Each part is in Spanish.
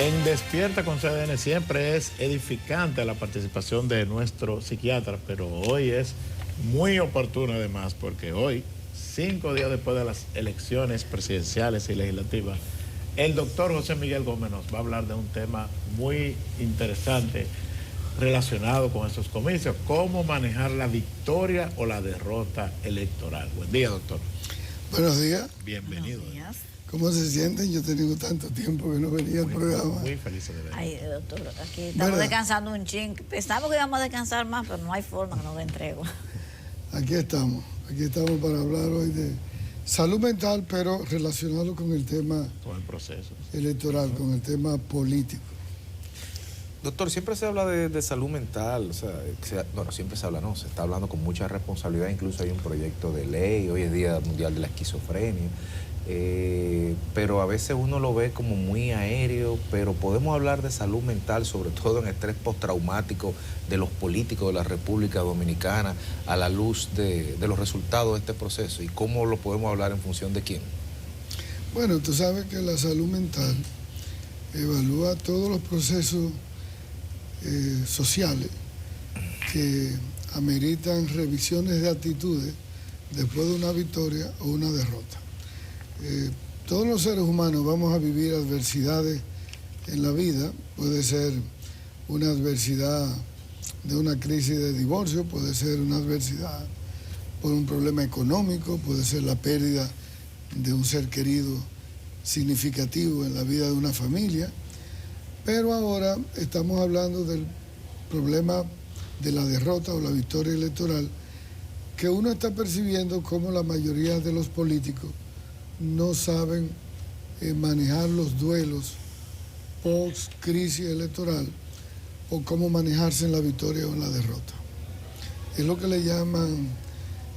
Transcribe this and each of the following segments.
En Despierta con CDN siempre es edificante la participación de nuestro psiquiatra, pero hoy es muy oportuno además, porque hoy, 5 días después de las elecciones presidenciales y legislativas, el doctor José Miguel Gómez nos va a hablar de un tema muy interesante relacionado con estos comicios: cómo manejar la victoria o la derrota electoral. Buen día, doctor. Buenos días. Bienvenido. Buenos días. ¿Cómo se sienten? Yo he tenido tanto tiempo que no venía al programa. Muy feliz de ver. Ay, doctor, aquí estamos descansando un chin. Pensamos que íbamos a descansar más, pero no hay forma que nos dé entrego. Aquí estamos para hablar hoy de salud mental, pero relacionado con el tema con el proceso electoral, con el tema político. Doctor, siempre se habla de salud mental, bueno, siempre se habla, no, se está hablando con mucha responsabilidad, incluso hay un proyecto de ley, hoy es Día Mundial de la Esquizofrenia, pero a veces uno lo ve como muy aéreo, pero podemos hablar de salud mental, sobre todo en estrés postraumático de los políticos de la República Dominicana, a la luz de los resultados de este proceso, y cómo lo podemos hablar en función de quién. Bueno, tú sabes que la salud mental evalúa todos los procesos sociales que ameritan revisiones de actitudes después de una victoria o una derrota. Todos los seres humanos vamos a vivir adversidades en la vida. Puede ser una adversidad de una crisis de divorcio, puede ser una adversidad por un problema económico, puede ser la pérdida de un ser querido significativo en la vida de una familia. Pero ahora estamos hablando del problema de la derrota o la victoria electoral, que uno está percibiendo como la mayoría de los políticos no saben manejar los duelos post-crisis electoral o cómo manejarse en la victoria o en la derrota. Es lo que le llaman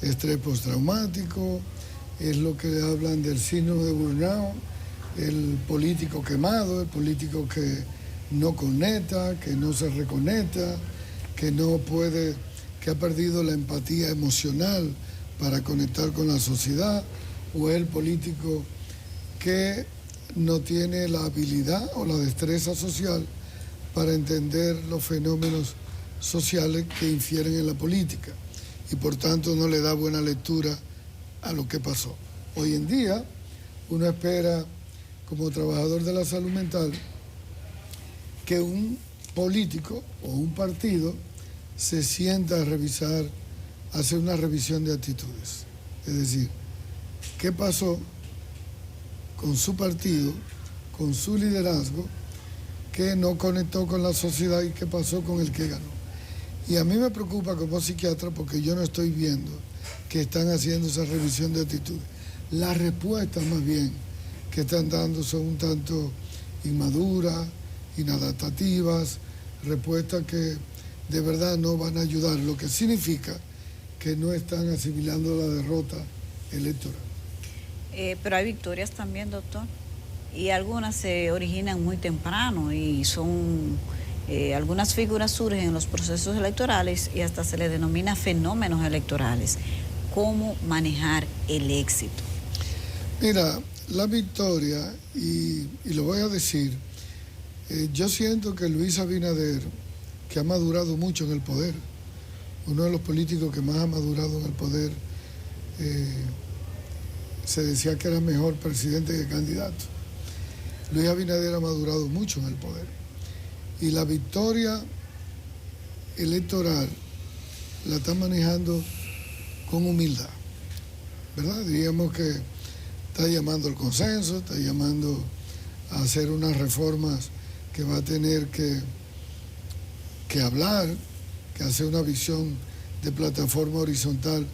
estrés postraumático, es lo que le hablan del síndrome de burnout, el político quemado, el político que no conecta, que no se reconecta, que no puede, que ha perdido la empatía emocional para conectar con la sociedad, o el político que no tiene la habilidad o la destreza social para entender los fenómenos sociales que infieren en la política y por tanto no le da buena lectura a lo que pasó. Hoy en día uno espera, como trabajador de la salud mental, que un político o un partido se sienta a revisar, hacer una revisión de actitudes. Es decir, ¿qué pasó con su partido, con su liderazgo, que no conectó con la sociedad, y qué pasó con el que ganó? Y a mí me preocupa como psiquiatra porque yo no estoy viendo que están haciendo esa revisión de actitudes. Las respuestas más bien que están dando son un tanto inmaduras, inadaptativas, respuestas que de verdad no van a ayudar, lo que significa que no están asimilando la derrota electoral. Pero hay victorias también, doctor, y algunas se originan muy temprano y son, algunas figuras surgen en los procesos electorales y hasta se les denomina fenómenos electorales. ¿Cómo manejar el éxito? Mira, la victoria, y lo voy a decir, yo siento que Luis Abinader, que ha madurado mucho en el poder, uno de los políticos que más ha madurado en el poder, se decía que era mejor presidente que candidato. Luis Abinader ha madurado mucho en el poder. Y la victoria electoral la está manejando con humildad, ¿verdad? Diríamos que está llamando al consenso, está llamando a hacer unas reformas que va a tener que hablar, que hacer una visión de plataforma horizontal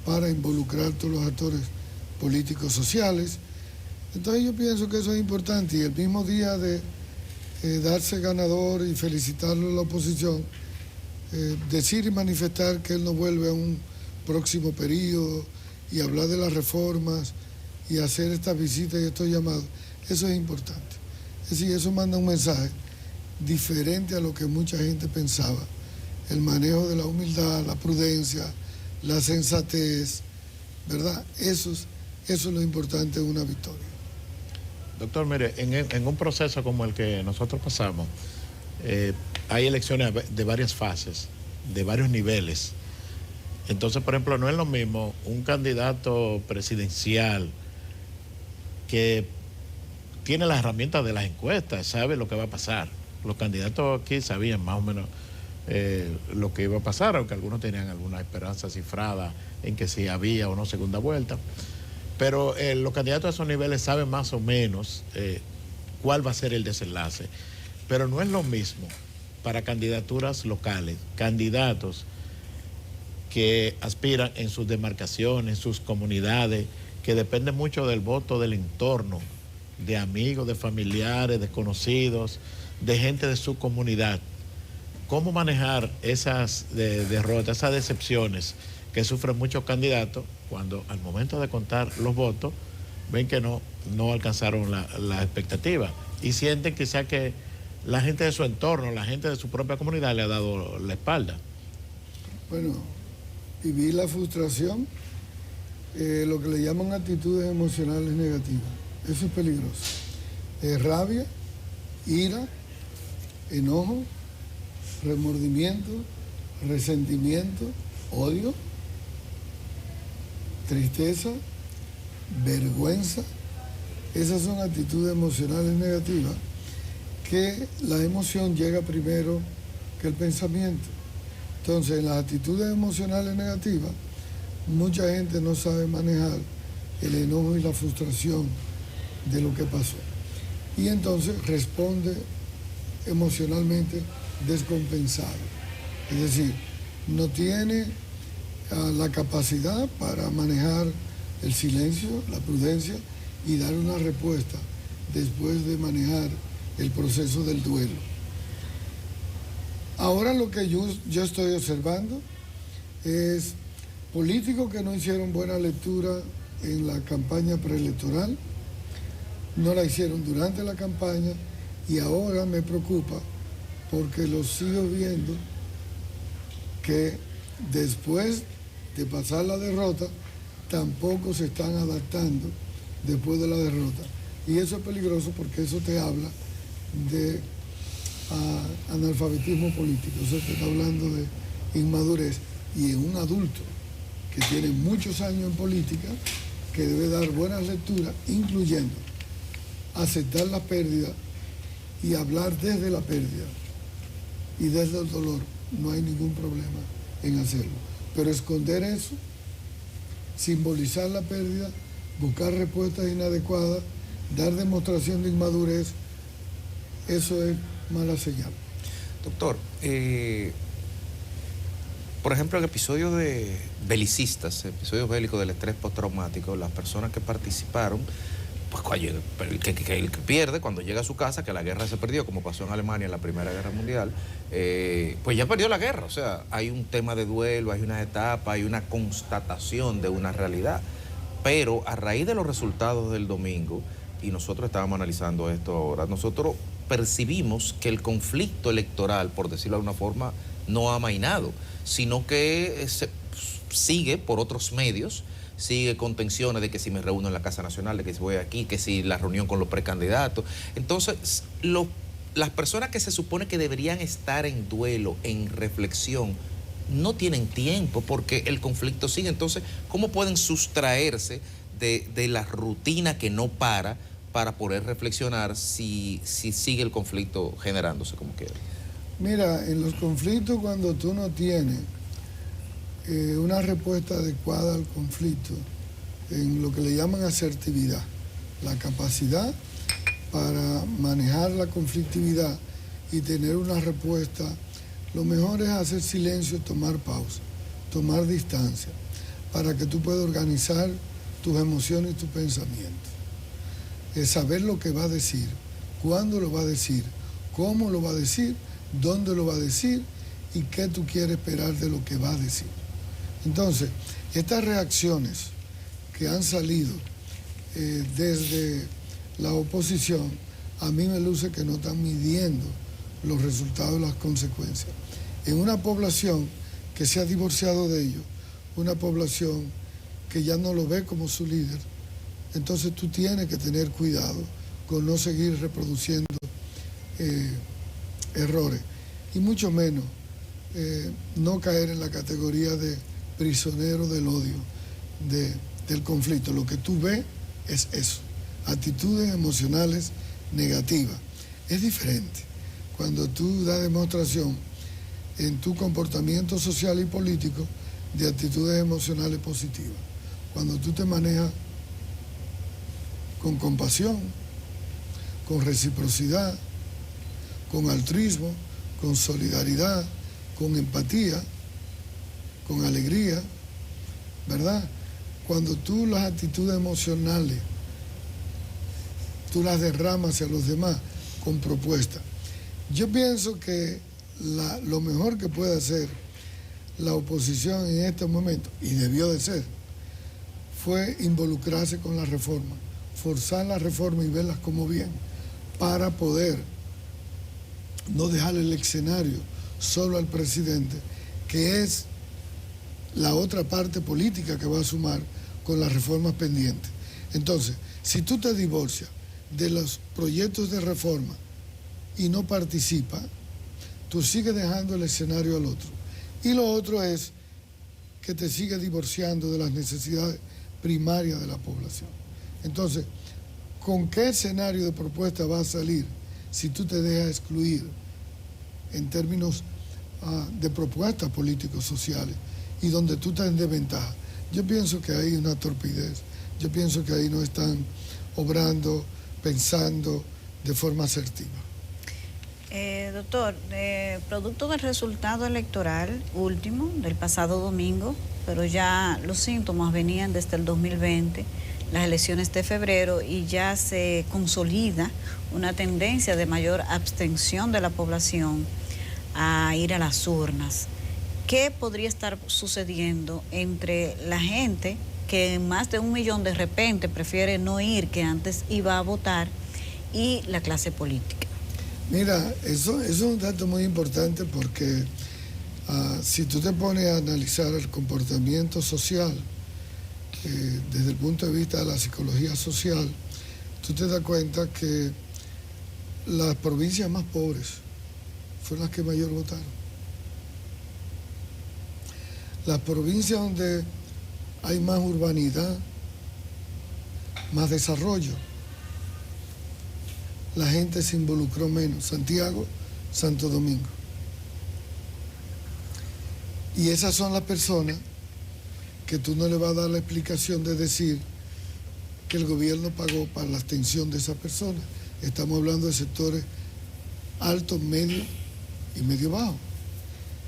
para involucrar todos los actores políticos sociales. Entonces yo pienso que eso es importante, y el mismo día de darse ganador y felicitarlo a la oposición, decir y manifestar que él no vuelve a un próximo periodo y hablar de las reformas y hacer estas visitas y estos llamados, eso es importante. Es decir, eso manda un mensaje diferente a lo que mucha gente pensaba. El manejo de la humildad, la prudencia, la sensatez, ¿verdad? Eso es lo importante de una victoria. Doctor, mire, en un proceso como el que nosotros pasamos, hay elecciones de varias fases, de varios niveles. Entonces, por ejemplo, no es lo mismo un candidato presidencial que tiene las herramientas de las encuestas, sabe lo que va a pasar. Los candidatos aquí sabían más o menos lo que iba a pasar, aunque algunos tenían alguna esperanza cifrada en que si había o no segunda vuelta. Pero los candidatos a esos niveles saben más o menos cuál va a ser el desenlace. Pero no es lo mismo para candidaturas locales, candidatos que aspiran en sus demarcaciones, en sus comunidades, que dependen mucho del voto del entorno, de amigos, de familiares, de conocidos, de gente de su comunidad. ¿Cómo manejar esas derrotas, esas decepciones que sufren muchos candidatos cuando al momento de contar los votos ven que no alcanzaron la expectativa y sienten quizá que la gente de su entorno, la gente de su propia comunidad le ha dado la espalda? Bueno, vivir la frustración, lo que le llaman actitudes emocionales negativas. Eso es peligroso. Rabia, ira, enojo, remordimiento, resentimiento, odio, tristeza, vergüenza. Esas son actitudes emocionales negativas que la emoción llega primero que el pensamiento. Entonces, en las actitudes emocionales negativas, mucha gente no sabe manejar el enojo y la frustración de lo que pasó. Y entonces responde emocionalmente descompensado. Es decir, no tiene la capacidad para manejar el silencio, la prudencia y dar una respuesta después de manejar el proceso del duelo. Ahora lo que yo estoy observando es políticos que no hicieron buena lectura en la campaña preelectoral, no la hicieron durante la campaña y ahora me preocupa porque los sigo viendo que después de pasar la derrota tampoco se están adaptando después de la derrota. Y eso es peligroso porque eso te habla de analfabetismo político, eso te está hablando de inmadurez. Y en un adulto que tiene muchos años en política, que debe dar buenas lecturas, incluyendo aceptar la pérdida y hablar desde la pérdida y desde el dolor, no hay ningún problema en hacerlo. Pero esconder eso, simbolizar la pérdida, buscar respuestas inadecuadas, dar demostración de inmadurez, eso es mala señal. Doctor, por ejemplo, en episodios de belicistas, episodios bélicos del estrés postraumático, las personas que participaron, pues el que pierde cuando llega a su casa, que la guerra se perdió, como pasó en Alemania en la Primera Guerra Mundial, pues ya perdió la guerra. O sea, hay un tema de duelo, hay una etapa, hay una constatación de una realidad. Pero a raíz de los resultados del domingo, y nosotros estábamos analizando esto ahora, nosotros percibimos que el conflicto electoral, por decirlo de alguna forma, no ha amainado, sino que sigue por otros medios, sigue con tensiones de que si me reúno en la Casa Nacional, de que si voy aquí, que si la reunión con los precandidatos. Entonces, las personas que se supone que deberían estar en duelo, en reflexión, no tienen tiempo porque el conflicto sigue. Entonces, ¿cómo pueden sustraerse de la rutina que no para poder reflexionar si sigue el conflicto generándose como quiera? Mira, en los conflictos, cuando tú no tienes una respuesta adecuada al conflicto, en lo que le llaman asertividad, la capacidad para manejar la conflictividad y tener una respuesta, lo mejor es hacer silencio, tomar pausa, tomar distancia, para que tú puedas organizar tus emociones y tus pensamientos. Es saber lo que va a decir, cuándo lo va a decir, cómo lo va a decir, dónde lo va a decir y qué tú quieres esperar de lo que va a decir. Entonces, estas reacciones que han salido desde la oposición, a mí me luce que no están midiendo los resultados y las consecuencias. En una población que se ha divorciado de ellos, una población que ya no lo ve como su líder, entonces tú tienes que tener cuidado con no seguir reproduciendo errores, y mucho menos no caer en la categoría de prisionero del odio, del conflicto. Lo que tú ves es eso, actitudes emocionales negativas. Es diferente cuando tú das demostración en tu comportamiento social y político de actitudes emocionales positivas. Cuando tú te manejas con compasión, con reciprocidad, con altruismo, con solidaridad, con empatía, con alegría, ¿verdad? Cuando tú las actitudes emocionales, tú las derramas hacia los demás con propuestas. Yo pienso que lo mejor que puede hacer la oposición en este momento, y debió de ser, fue involucrarse con la reforma, forzar la reforma y verlas como bien, para poder no dejar el escenario solo al presidente, que es la otra parte política que va a sumar con las reformas pendientes. Entonces, si tú te divorcias de los proyectos de reforma y no participas, tú sigues dejando el escenario al otro. Y lo otro es que te sigues divorciando de las necesidades primarias de la población. Entonces, ¿con qué escenario de propuesta va a salir si tú te dejas excluir en términos de propuestas políticos sociales y donde tú estás en desventaja? Yo pienso que hay una torpidez, yo pienso que ahí no están obrando, pensando de forma asertiva. Doctor, producto del resultado electoral último del pasado domingo, pero ya los síntomas venían desde el 2020, las elecciones de febrero, y ya se consolida una tendencia de mayor abstención de la población a ir a las urnas. ¿Qué podría estar sucediendo entre la gente que más de 1 millón de repente prefiere no ir, que antes iba a votar, y la clase política? Mira, eso es un dato muy importante porque si tú te pones a analizar el comportamiento social desde el punto de vista de la psicología social, tú te das cuenta que las provincias más pobres fueron las que mayor votaron. Las provincias donde hay más urbanidad, más desarrollo, la gente se involucró menos. Santiago, Santo Domingo. Y esas son las personas que tú no le vas a dar la explicación de decir que el gobierno pagó para la abstención de esas personas. Estamos hablando de sectores altos, medios y medio bajos.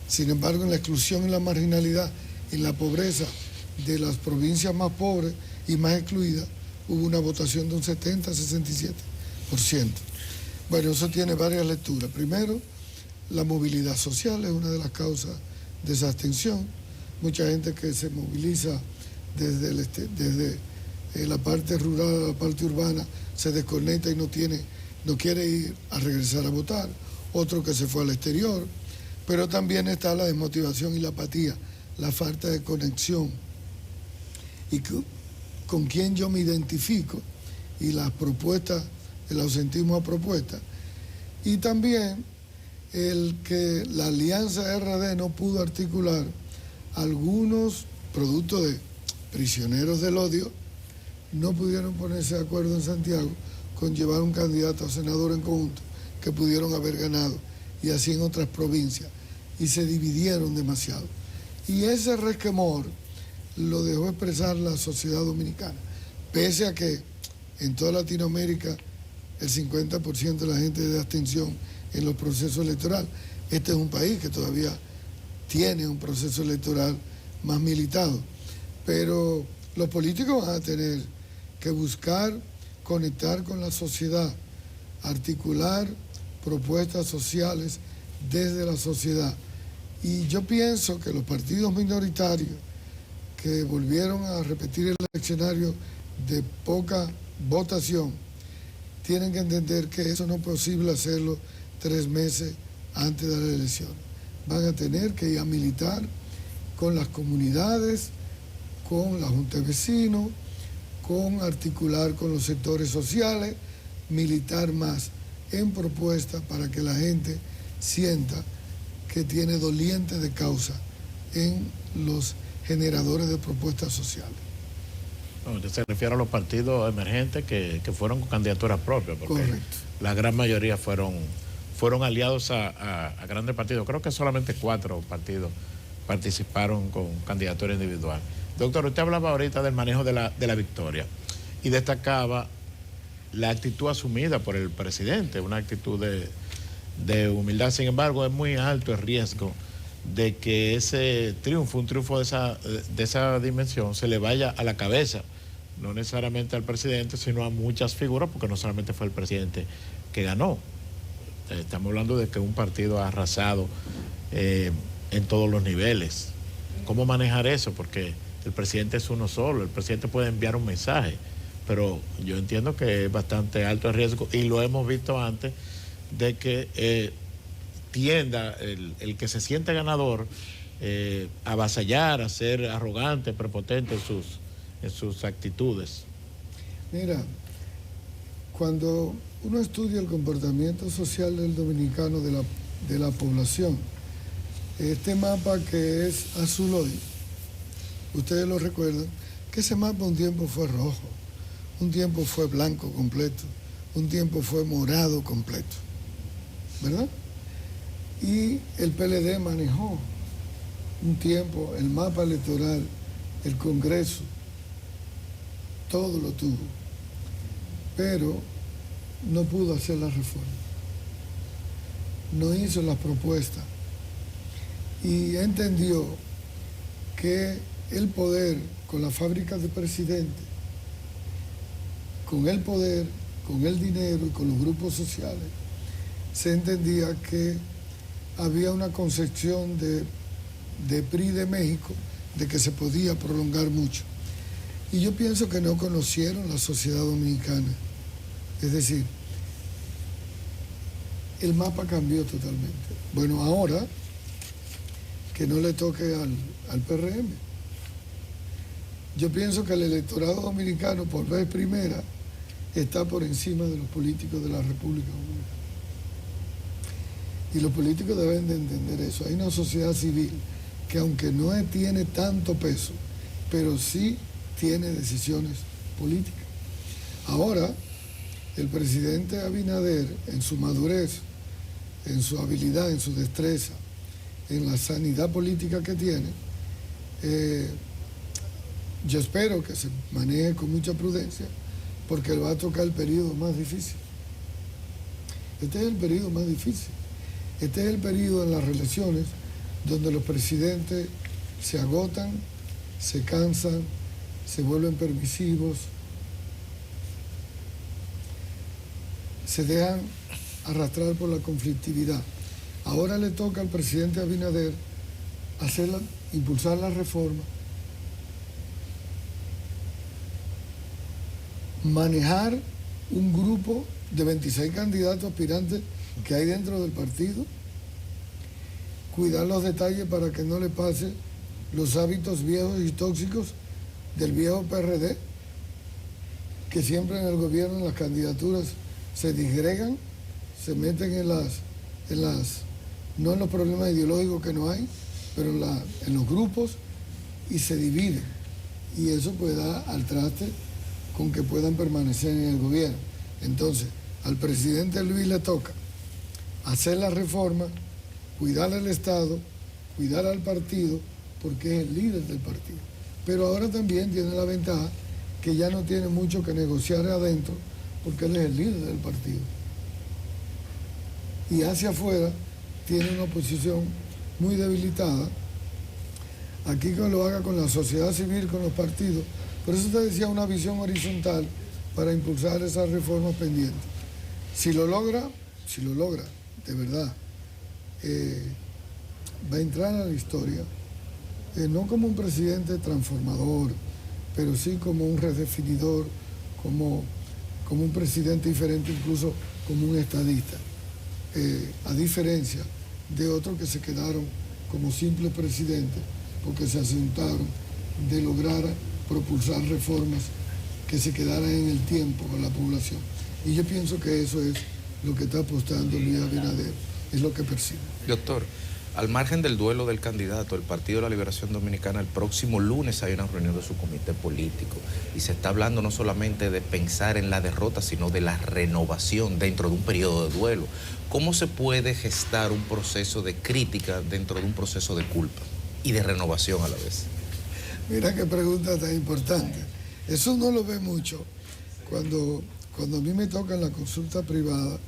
Sin embargo, en la exclusión y la marginalidad, en la pobreza de las provincias más pobres y más excluidas, hubo una votación de un 70-67%. Bueno, eso tiene varias lecturas. Primero, la movilidad social es una de las causas de esa abstención. Mucha gente que se moviliza desde la parte rural a la parte urbana se desconecta y no quiere ir a regresar a votar. Otro que se fue al exterior. Pero también está la desmotivación y la apatía, la falta de conexión. Y con quién yo me identifico y las propuestas, el ausentismo a propuestas. Y también el que la alianza RD no pudo articular algunos productos de prisioneros del odio, no pudieron ponerse de acuerdo en Santiago con llevar un candidato a senador en conjunto que pudieron haber ganado, y así en otras provincias, y se dividieron demasiado. Y ese resquemor lo dejó expresar la sociedad dominicana, pese a que en toda Latinoamérica el 50% de la gente de abstención en los procesos electorales. Este es un país que todavía tiene un proceso electoral más militado, pero los políticos van a tener que buscar conectar con la sociedad, articular propuestas sociales desde la sociedad. Y yo pienso que los partidos minoritarios que volvieron a repetir el escenario de poca votación tienen que entender que eso no es posible hacerlo 3 meses antes de las elecciones. Van a tener que ir a militar con las comunidades, con la Junta de Vecinos, con articular con los sectores sociales, militar más en propuestas para que la gente sienta que tiene doliente de causa en los generadores de propuestas sociales. Usted se refiere a los partidos emergentes que fueron con candidaturas propias, porque Correcto. la gran mayoría fueron aliados a grandes partidos. Creo que solamente 4 partidos participaron con candidatura individual. Doctor, usted hablaba ahorita del manejo de la victoria y destacaba la actitud asumida por el presidente, una actitud de humildad. Sin embargo, es muy alto el riesgo de que ese triunfo, un triunfo de esa dimensión, se le vaya a la cabeza, no necesariamente al presidente, sino a muchas figuras, porque no solamente fue el presidente que ganó. Estamos hablando de que un partido ha arrasado en todos los niveles. ¿Cómo manejar eso? Porque el presidente es uno solo, el presidente puede enviar un mensaje, pero yo entiendo que es bastante alto el riesgo, y lo hemos visto antes, de que tienda el que se siente ganador a avasallar, a ser arrogante, prepotente en sus actitudes. Mira, cuando uno estudia el comportamiento social del dominicano, de la población, este mapa que es azul hoy, ustedes lo recuerdan, que ese mapa un tiempo fue rojo, un tiempo fue blanco completo, un tiempo fue morado completo, ¿verdad? Y el PLD manejó un tiempo el mapa electoral, el Congreso, todo lo tuvo, pero no pudo hacer la reforma, no hizo las propuestas y entendió que el poder con las fábricas de presidente, con el poder, con el dinero y con los grupos sociales, se entendía que había una concepción de PRI de México de que se podía prolongar mucho. Y yo pienso que no conocieron la sociedad dominicana. Es decir, el mapa cambió totalmente. Bueno, ahora que no le toque al PRM. Yo pienso que el electorado dominicano, por vez primera, está por encima de los políticos de la República Dominicana. Y los políticos deben de entender eso. Hay una sociedad civil que, aunque no tiene tanto peso, pero sí tiene decisiones políticas. Ahora, el presidente Abinader, en su madurez, en su habilidad, en su destreza, en la sanidad política que tiene, yo espero que se maneje con mucha prudencia, porque él va a tocar el periodo más difícil. Este es el periodo más difícil. Este es el periodo en las relaciones donde los presidentes se agotan, se cansan, se vuelven permisivos, se dejan arrastrar por la conflictividad. Ahora le toca al presidente Abinader impulsar la reforma, manejar un grupo de 26 candidatos aspirantes que hay dentro del partido, cuidar los detalles para que no le pase los hábitos viejos y tóxicos del viejo PRD, que siempre en el gobierno, en las candidaturas, se disgregan, se meten no en los problemas ideológicos que no hay, pero en los grupos, y se dividen. Y eso pues da al traste con que puedan permanecer en el gobierno. Entonces, al presidente Luis le toca hacer la reforma, cuidar al Estado, cuidar al partido, porque es el líder del partido. Pero ahora también tiene la ventaja que ya no tiene mucho que negociar adentro, porque él es el líder del partido. Y hacia afuera tiene una oposición muy debilitada. Aquí que lo haga con la sociedad civil, con los partidos. Por eso te decía, una visión horizontal para impulsar esas reformas pendientes. Si lo logra, de verdad, va a entrar a la historia, no como un presidente transformador, pero sí como un redefinidor, como un presidente diferente, incluso como un estadista, a diferencia de otros que se quedaron como simples presidentes porque se asentaron de lograr propulsar reformas que se quedaran en el tiempo con la población. Y yo pienso que eso es lo que está apostando Luis Abinader, es lo que percibe. Doctor, al margen del duelo del candidato, el Partido de la Liberación Dominicana, el próximo lunes hay una reunión de su comité político y se está hablando no solamente de pensar en la derrota, sino de la renovación dentro de un periodo de duelo. ¿Cómo se puede gestar un proceso de crítica dentro de un proceso de culpa y de renovación a la vez? Mira qué pregunta tan importante. Eso no lo ve mucho cuando a mí me toca en la consulta privada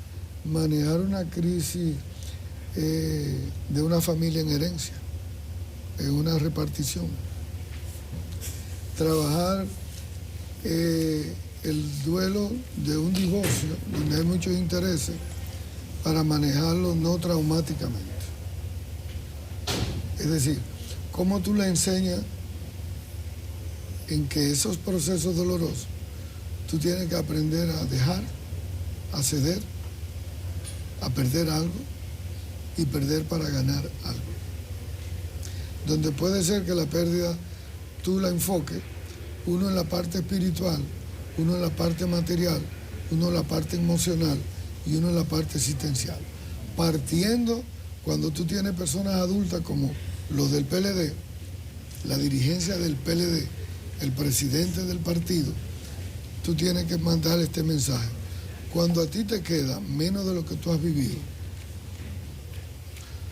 manejar una crisis de una familia en herencia, en una repartición. Trabajar el duelo de un divorcio, donde hay muchos intereses, para manejarlo no traumáticamente. Es decir, cómo tú le enseñas en que esos procesos dolorosos tú tienes que aprender a dejar, a ceder, a perder algo y perder para ganar algo. Donde puede ser que la pérdida tú la enfoques, uno en la parte espiritual, uno en la parte material, uno en la parte emocional y uno en la parte existencial. Partiendo, cuando tú tienes personas adultas como los del PLD, la dirigencia del PLD, el presidente del partido, tú tienes que mandar este mensaje. Cuando a ti te queda menos de lo que tú has vivido,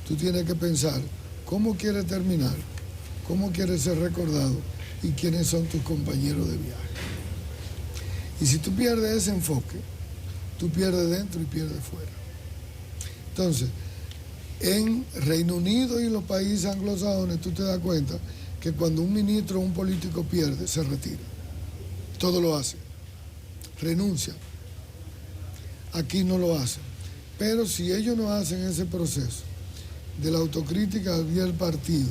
tú tienes que pensar cómo quieres terminar, cómo quieres ser recordado y quiénes son tus compañeros de viaje. Y si tú pierdes ese enfoque, tú pierdes dentro y pierdes fuera. Entonces, en Reino Unido y en los países anglosajones tú te das cuenta que cuando un ministro o un político pierde, se retira. Todo lo hace. Renuncia. Aquí no lo hacen. Pero si ellos no hacen ese proceso de la autocrítica del partido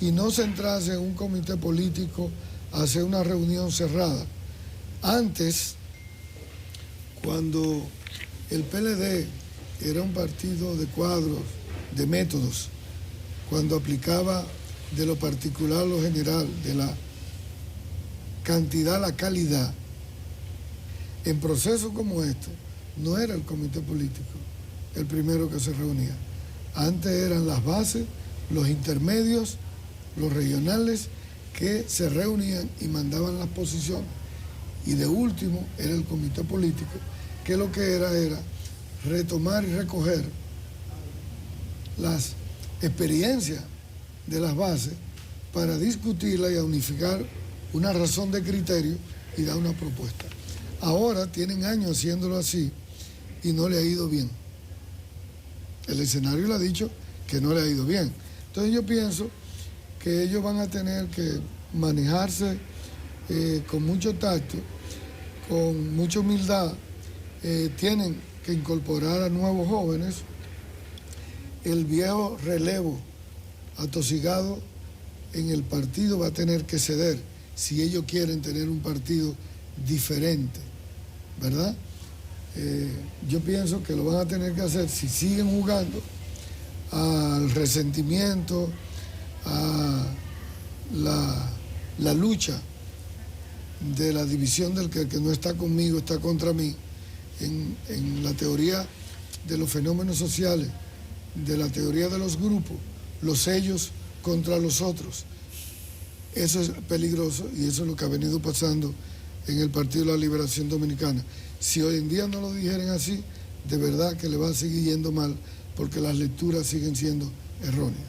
y no centrarse en un comité político, hacer una reunión cerrada. Antes, cuando el PLD era un partido de cuadros, de métodos, cuando aplicaba de lo particular a lo general, de la cantidad a la calidad, en procesos como este, no era el comité político el primero que se reunía. Antes eran las bases, los intermedios, los regionales, que se reunían y mandaban las posiciones. Y de último era el comité político, que lo que era retomar y recoger las experiencias de las bases para discutirla y unificar una razón de criterio y dar una propuesta. Ahora tienen años haciéndolo así y no le ha ido bien. El escenario le ha dicho que no le ha ido bien. Entonces yo pienso que ellos van a tener que manejarse con mucho tacto, con mucha humildad, tienen que incorporar a nuevos jóvenes. El viejo relevo atosigado en el partido va a tener que ceder si ellos quieren tener un partido diferente, ¿verdad? Yo pienso que lo van a tener que hacer si siguen jugando al resentimiento, a la lucha de la división del que el que no está conmigo está contra mí, en la teoría de los fenómenos sociales, de la teoría de los grupos, los ellos contra los otros. Eso es peligroso y eso es lo que ha venido pasando en el Partido de la Liberación Dominicana. Si hoy en día no lo dijeran así, de verdad que le va a seguir yendo mal, porque las lecturas siguen siendo erróneas.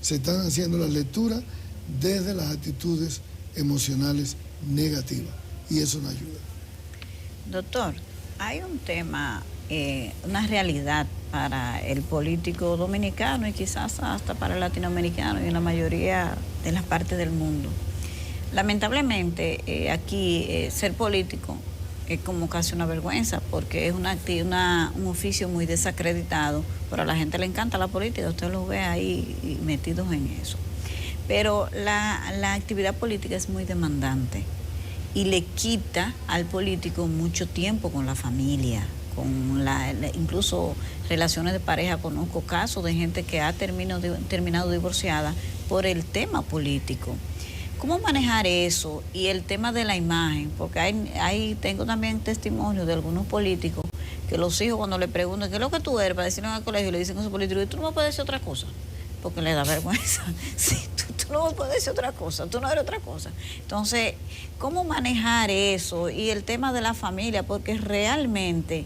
Se están haciendo las lecturas desde las actitudes emocionales negativas y eso no ayuda. Doctor, hay un tema, una realidad para el político dominicano y quizás hasta para el latinoamericano y en la mayoría de las partes del mundo. Lamentablemente, aquí ser político es como casi una vergüenza porque es un oficio muy desacreditado, pero a la gente le encanta la política, usted los ve ahí metidos en eso. Pero la actividad política es muy demandante y le quita al político mucho tiempo con la familia, con incluso relaciones de pareja. Conozco casos de gente que ha terminado divorciada por el tema político. ¿Cómo manejar eso? Y el tema de la imagen, porque tengo también testimonio de algunos políticos que los hijos cuando le preguntan qué es lo que tú eres para decirlo en el colegio, le dicen a su político, tú no me puedes decir otra cosa, porque le da vergüenza. Sí, tú no me puedes decir otra cosa, tú no eres otra cosa. Entonces, ¿cómo manejar eso? Y el tema de la familia, porque realmente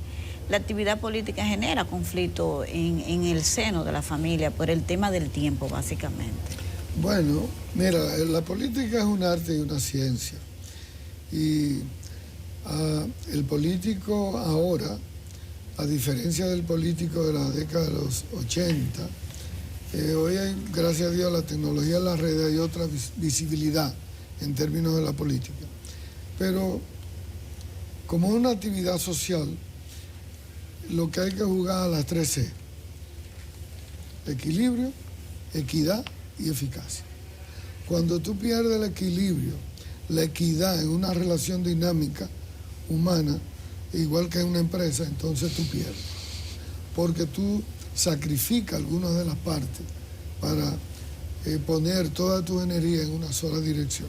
la actividad política genera conflicto en el seno de la familia por el tema del tiempo, básicamente. Bueno, mira, la política es un arte y una ciencia. Y el político ahora, a diferencia del político de la década de los 80, hoy hay, gracias a Dios, la tecnología de las redes, hay otra visibilidad en términos de la política. Pero como es una actividad social, lo que hay que jugar a las 3C: equilibrio, equidad y eficacia. Cuando tú pierdes el equilibrio, la equidad en una relación dinámica humana, igual que en una empresa, entonces tú pierdes. Porque tú sacrificas algunas de las partes para poner toda tu energía en una sola dirección.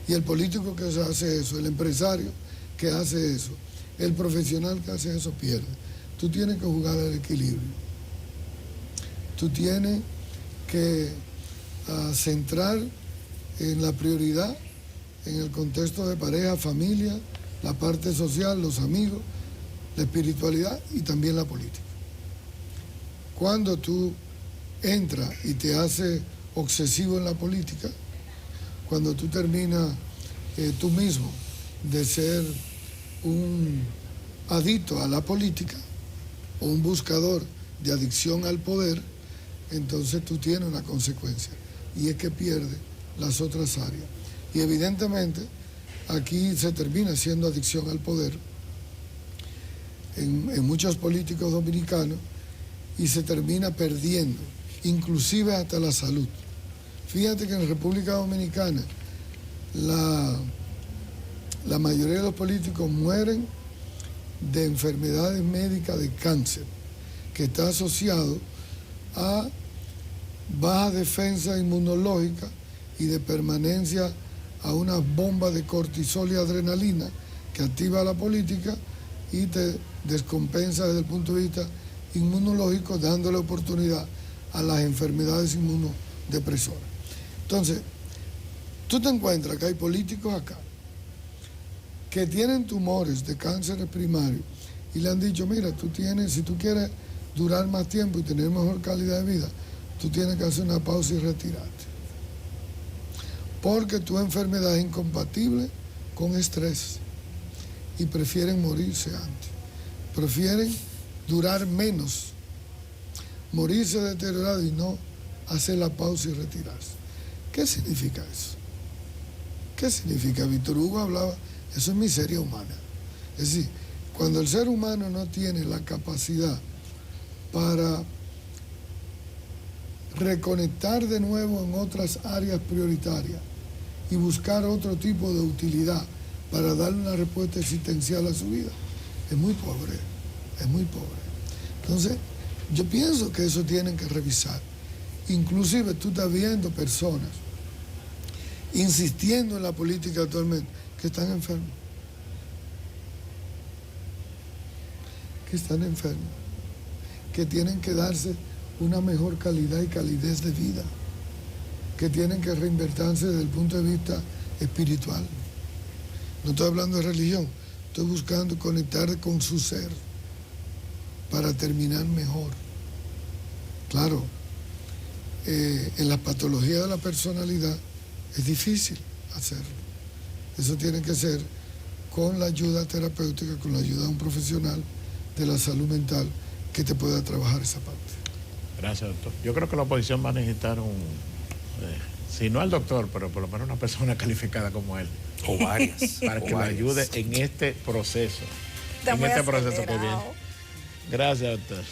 Y el político que hace eso, el empresario que hace eso, el profesional que hace eso pierde. Tú tienes que jugar al equilibrio. Tú tienes que centrar en la prioridad, en el contexto de pareja, familia, la parte social, los amigos, la espiritualidad y también la política. Cuando tú entras y te haces obsesivo en la política, cuando tú terminas tú mismo de ser un adicto a la política o un buscador de adicción al poder, entonces tú tienes una consecuencia, y es que pierdes las otras áreas. Y evidentemente aquí se termina siendo adicción al poder en muchos políticos dominicanos, y se termina perdiendo, inclusive hasta la salud. Fíjate que en República Dominicana la mayoría de los políticos mueren de enfermedades médicas de cáncer, que está asociado a baja defensa inmunológica y de permanencia a una bomba de cortisol y adrenalina que activa la política y te descompensa desde el punto de vista inmunológico, dándole oportunidad a las enfermedades inmunodepresoras. Entonces, tú te encuentras que hay políticos acá que tienen tumores de cánceres primarios y le han dicho, mira, tú tienes, si tú quieres durar más tiempo y tener mejor calidad de vida, tú tienes que hacer una pausa y retirarte. Porque tu enfermedad es incompatible con estrés y prefieren morirse antes. Prefieren durar menos, morirse deteriorado y no hacer la pausa y retirarse. ¿Qué significa eso? ¿Qué significa? Víctor Hugo hablaba, eso es miseria humana. Es decir, cuando el ser humano no tiene la capacidad para reconectar de nuevo en otras áreas prioritarias y buscar otro tipo de utilidad para darle una respuesta existencial a su vida, es muy pobre, es muy pobre. Entonces, yo pienso que eso tienen que revisar. Inclusive tú estás viendo personas insistiendo en la política actualmente que están enfermos. Que están enfermos. Que tienen que darse una mejor calidad y calidez de vida. Que tienen que reinvertirse desde el punto de vista espiritual. No estoy hablando de religión, estoy buscando conectar con su ser para terminar mejor. Claro, en la patología de la personalidad es difícil hacerlo. Eso tiene que ser con la ayuda terapéutica, con la ayuda de un profesional de la salud mental que te pueda trabajar esa parte. Gracias, doctor. Yo creo que la oposición va a necesitar si no al doctor, pero por lo menos una persona calificada como él. O varias. Para que lo ayude en este proceso. Está en muy este proceso que acelerado. viene. Gracias, doctor.